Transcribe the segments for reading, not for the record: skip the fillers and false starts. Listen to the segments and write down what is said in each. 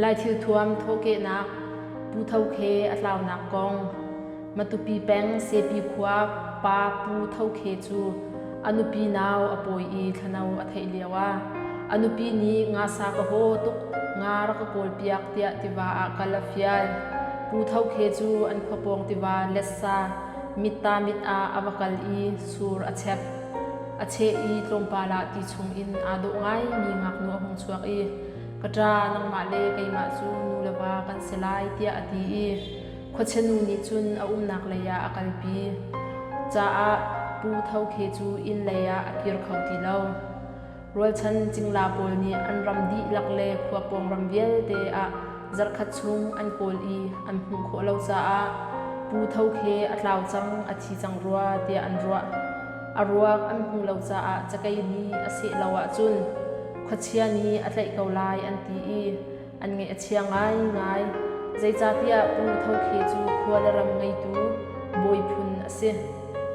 ลายทิวทวมโทเกนักปูเท่าเคอัลาวนักกองมาตุปีแปงเซปีขวาปาปูเท่าเคจูอนุปีนาวอปอยอีขนาวอัฐิเลียวาอนุปีนี้งาสากโหตุกงารักโกลเปียกเตียติวาอักลฟิยลปูเท่าเคจูอันขปองติวาเลสซามิตามิตอาอวกาลอีสูรอเชปอเชอีตรงปาลาติชงอินอาดุไงมีงักนัวหงสวกอีกระจานังมาเลไกมาจูนูเลวากันเซลายเตียอดีอีขดเชนูนิจุนอานักเลยาอักลปีจ้าปูเท่าเคจูอินเลยาอักิรเขาติเลารัวชันจิงลาโปลนีอันรำดีลักเลขวบปองรำเวลเตอะจักขัดชุงอันโกลอีอันหุงโคเลาจ้าปูเท่าเคอัลาวจังอธิจังรัวเตียอันรัวอรัวอันหุงเลาจ้าจะไกนีอสิลาวจุนขดเชียนีอัตไลเกาลายอันตีอีอันไงเชียงไงใจจ้าเตียปูเท่าเคจูขวดรำไงตูบอยพุนอสิ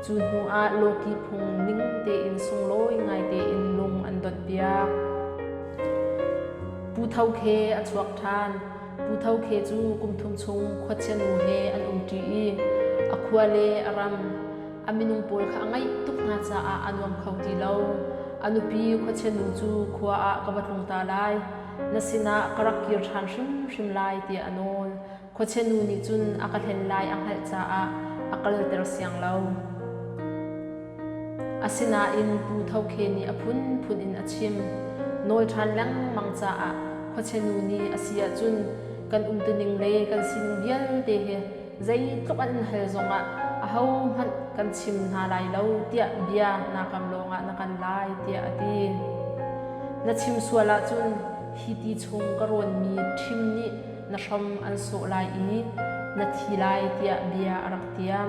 จูนหัวโลกีพงนิ่งเตอินสงลอยไงเตอินลงอันดดเบียปูเท่าเคอันสวกทานปูเท่าเคจูกุมทุมชงขวดเชนูเฮอันจีอควาเลอารัมอามินุงปลข้าไงตุกนาจาอันวมเขาตีเลาอนุปีขวดเชนูจูขวากบัดลงตาลายนัสินะกรักกิรชันชิมลายเตียอนนขวดเชนูนิจุนอักเห็นลายอังเฮจาอักเลเตรเสียงเลาอาศินาอินปูเท่าเคนีอพุนอินอชิมโนยทันลังมังจาขวเชนูนีอาเซียจุนกันตุนิงเลกันสินเบียลเตเฮใจตุกันเฮซงอาเฮาหันกันชิมนาลายเลาเตียเบียนาคำลงนากันลายเตียอดีนาชิมสวละจุนฮิติชงกรวนมีทิมนี้นาชมอันโซลายอีนาทีลายเตียเบียอรักเตียม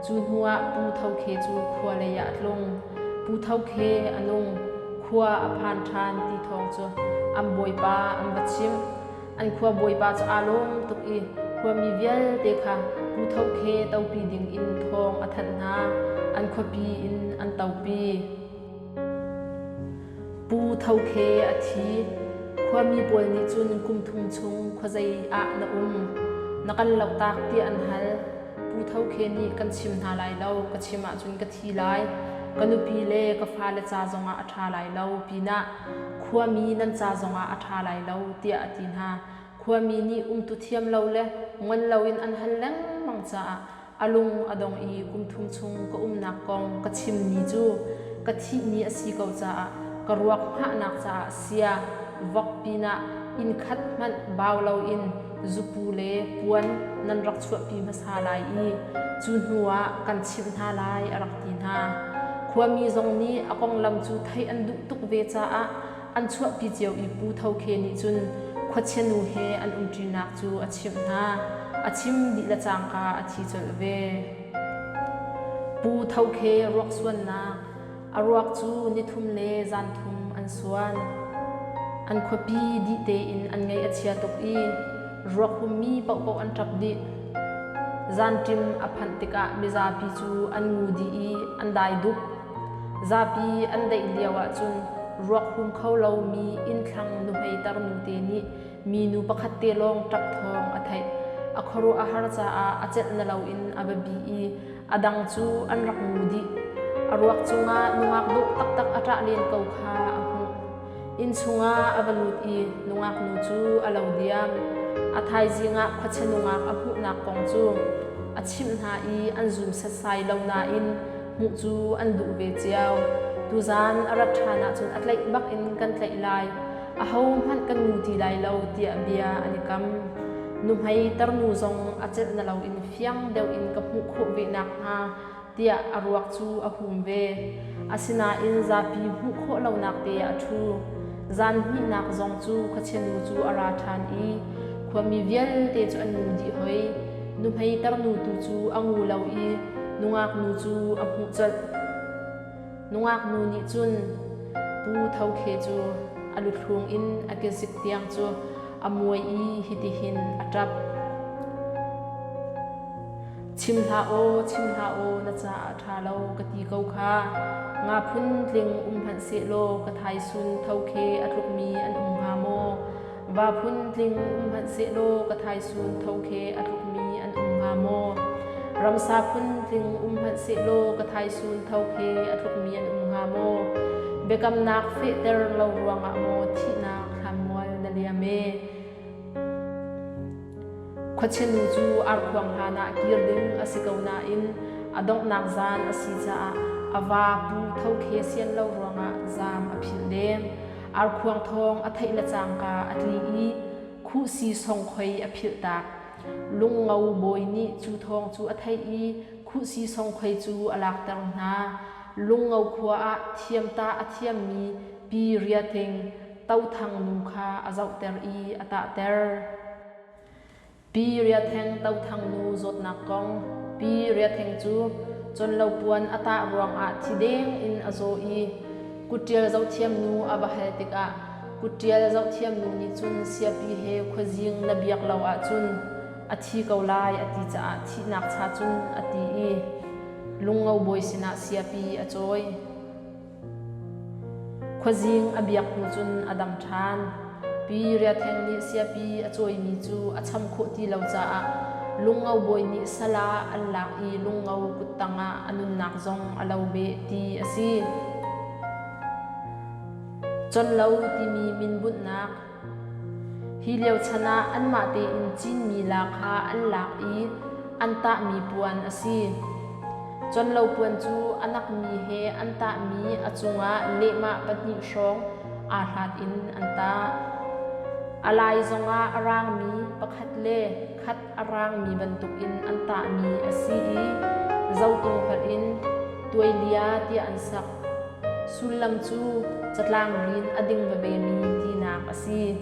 จูนหัวปูเท่าเคจูขวเลยะลงปูเท่าเคอนุงขวอพานทานตีทองจูอัมบอยปาอัมบัชิมอันขวบอยปาจูอารมตุกอีขวมีเวียลเตค่ะปูเท่าเคเต้าปีดิงอินทองอัฐนาอันขวปีอินอันเต้าปีปูเท่าเคอทีขวมีปวลนิจุนกุมทุงชงขวใจอะนะนักันเหล่าตากเตียอันฮัลปูเท่าเคนีกันชิมนาลายเล่ากันชิมจุนกันทีลายกันนุปีเล่ก็ฟ้าเลจ่าจงอาทาลายเล่าปีน่ะขวมีนันจ่าจงอาทาลายเล่าเตียตินฮาขวมีนี่ตุเทียมเล่าเล่มันเล่าอินอันฮัลลังมังจ่าอาลุงอดงอีกุมทุงชงก็นักกองกันชิมนี่จูกันที่นี่อสีเกาจ่ากรวกหะนักจ่าเสียวักปีน่ะอินขัดมันบ่าวเล่าอินจูปูเลปวนนันรักชวปีมาสาลายอีจูนหัวกันชิมนาลายรักตีนาขวมีจงนี้อากงลำจูไทยอันดุตุกเวจ้าอันชวปีเจียวอีปูเท่าเคนิจุนขวเชนูเฮอันจีนักจูอาชิมนาอาชิมดิละจางกาอาทิจลเวปูเท่าเครักส่วนนาอรักจูนิทุมเลจันทุมอันส่วนอันขวปีดิเตอินอันไงอาเชียตกอีรักมีเป่าอันทับดิจันทิมอภันติกะมิซาปีจูอันงูดีอันได้ดุบซาปีอันได้เลียวจุนรักเขาเรามีอินทังนุให้ตารนุเตนิมีนุปขัดเตลองจับทองอัฐิอัครุอาหารจ้าอาเจตนเราอินอับบีอดังจูอันรักงูดีอรักจูงานุงักดุตักอัตราเลียนเกาคาอินชุงาอับลุดีนุงักนูจูอลาวเดียมอาไทยจิงะขวัญนุงักอภุนักกองจูอาชิมนาอีอันจุมเซไซลาวนาอินมุจูอันดูเวเจียวดูจานอารัฐานะจุนอัตไลบักอินกันไลลายอาเฮามันกันมูทีไลลาวเตียเบียอันิกัมนุให้ตรนูจงอาเจตนลาวอินเฟียงเดวอินกับมุขเวนักฮาเตียอารักจูอาหุมเวอาสินาอินซาปีมุขลาวนักเตียทูจานมีนักจงจูขวัญนูจูอาราธานอีความมีเวียลเตจูอันนูดีหอยนุให้ตรนูตูจูอังูเลาอีนุงักนูจูอัมุจัดนุงักนูนิจุนปูเท่าเคจูอลุทวงอินอเกสิกเตียงจูอมวยอีฮิติหินอัจับชิมลาโอนะจ๊ะทาเลากตีเกาคางาพุนลิงพันเสโลกะไทยซุนเท่าเคอัตลุกมีอันฮาโมว ava phun tling han se lo ka thai sun tho khe athuk mi an nga mo ramsa phun tling han se lo ka thai sun tho khe athuk mi an nga mo bekam nak fe ter lo ruanga mo thi nak thamwal na liame khachin chu ar khwang hana kirding asikona in adong nak zan asi cha ava pu tho khe sian lo ruanga zam aphil dem ar khuang thong athai la changka atli i khu si song khoi aphil tak lung ngau boi ni chu thong chu athai i khu si song khoi chu alak tar na lung ngau khwa a thiam ta athiam mi pi ria thing tau thang nu kha azau ter i ata ter pi ria theng tau thang nu zot na kong pi ria theng chu chon lo puan ata ruang a thideng in azo i kutial zau thiam nu abahal tika kutial zau thiam nu ni chun sia pi he khojing na biak lo a chun athi kaulai ati cha thi nak cha chun ati i lungau boi sina sia pi achoi khojing abiak nu chun adam than pi ria theng ni sia pi achoi mi chu acham kho ti lo cha a lungau boi ni sala allah i lungau kutanga anun nak zong alo be ti asi chon lo ti mi min but nak hi leo chana an ma te in chin mi la kha an lak i an ta mi puan asi chon lo puan chu anak mi he an ta mi achunga le ma patni shrong a hlat in an ta alai zonga arang mi pakhat le khat arang mi bantuk in an ta mi asi i zau tung khat in tuilia ti an sak sulam chu chatlang rin ading babe mi ti nak asi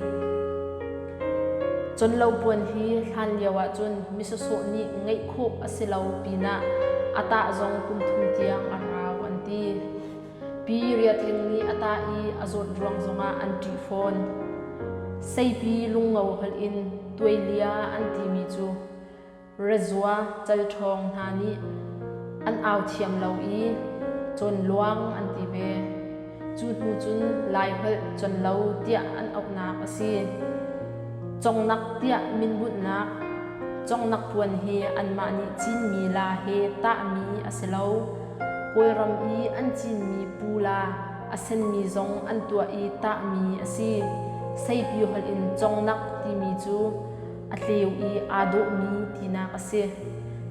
chon lo puan hi hlan yawa chun misoso ni ngai khop asilo pina ata zong kum thum tiang araw anti pi ria theng ni ata i azot ruang zonga anti phone sei pi lungau hal in tuilia anti mi chu rezwa chal thong hani an aw thiam lo i chon luang anti ve chu tu chun lai hal chon lo tia an ok na asi chong nak tia min but nak chong nak puan hi an ma ni chin mi la he ta mi aselo koiram i an chin mi pula asen mi zong an tua i ta mi asi sei pi hal in chong nak ti mi chu atleu i ado mi ti na ase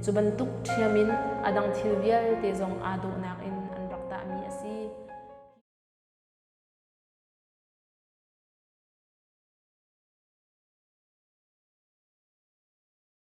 chuban tuk thiamin adang thilvial te zong ado nak in